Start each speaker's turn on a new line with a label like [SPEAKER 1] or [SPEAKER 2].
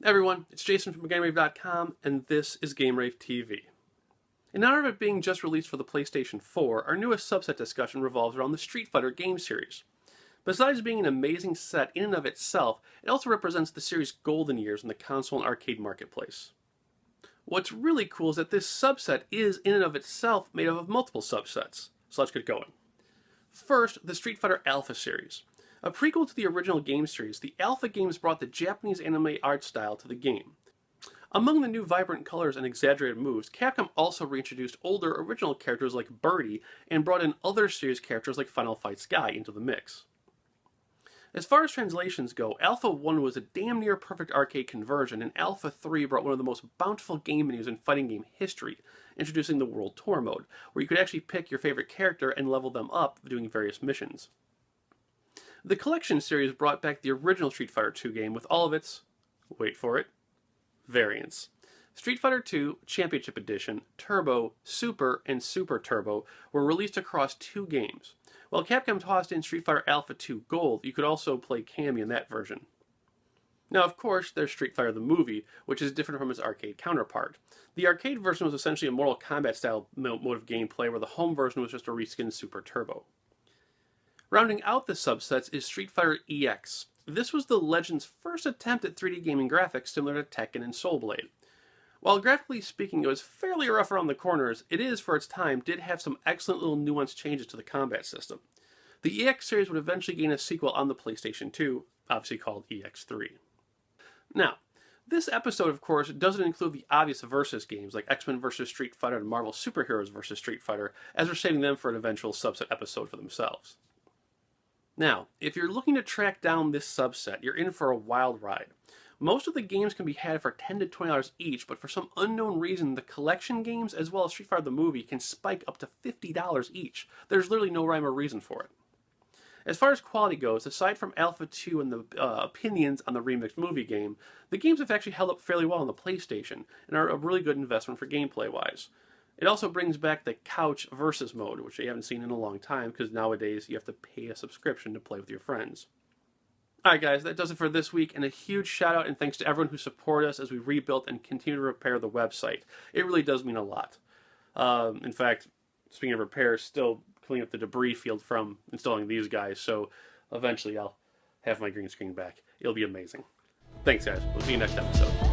[SPEAKER 1] Everyone, it's Jason from Game-Rave.com, and this is Game-Rave TV. In honor of it being just released for the PlayStation 4, our newest subset discussion revolves around the Street Fighter game series. Besides being an amazing set in and of itself, it also represents the series' golden years in the console and arcade marketplace. What's really cool is that this subset is in and of itself made up of multiple subsets, so let's get going. First, the Street Fighter Alpha series. A prequel to the original game series, the Alpha games brought the Japanese anime art style to the game. Among the new vibrant colors and exaggerated moves, Capcom also reintroduced older original characters like Birdie and brought in other series characters like Final Fight Sky into the mix. As far as translations go, Alpha 1 was a damn near perfect arcade conversion, and Alpha 3 brought one of the most bountiful game menus in fighting game history, introducing the World Tour mode, where you could actually pick your favorite character and level them up doing various missions. The Collection series brought back the original Street Fighter II game with all of its, wait for it, variants. Street Fighter II Championship Edition, Turbo, Super, and Super Turbo were released across 2 games. While Capcom tossed in Street Fighter Alpha 2 Gold, you could also play Cammy in that version. Now, of course, there's Street Fighter the movie, which is different from its arcade counterpart. The arcade version was essentially a Mortal Kombat style mode of gameplay, where the home version was just a reskinned Super Turbo. Rounding out the subsets is Street Fighter EX. This was the Legend's first attempt at 3D gaming graphics similar to Tekken and Soul Blade. While graphically speaking it was fairly rough around the corners, it is, for its time, did have some excellent little nuanced changes to the combat system. The EX series would eventually gain a sequel on the PlayStation 2, obviously called EX3. Now, this episode, of course, doesn't include the obvious versus games like X-Men vs. Street Fighter and Marvel Superheroes vs. Street Fighter, as we're saving them for an eventual subset episode for themselves. Now, if you're looking to track down this subset, you're in for a wild ride. Most of the games can be had for $10 to $20 each, but for some unknown reason, the collection games, as well as Street Fighter the movie, can spike up to $50 each. There's literally no rhyme or reason for it. As far as quality goes, aside from Alpha 2 and the opinions on the remixed movie game, the games have actually held up fairly well on the PlayStation, and are a really good investment for gameplay-wise. It also brings back the couch versus mode, which you haven't seen in a long time, because nowadays you have to pay a subscription to play with your friends. Alright guys, that does it for this week, and a huge shout out and thanks to everyone who supported us as we rebuilt and continue to repair the website. It really does mean a lot. In fact, speaking of repairs, still cleaning up the debris field from installing these guys, so eventually I'll have my green screen back. It'll be amazing. Thanks guys, we'll see you next episode.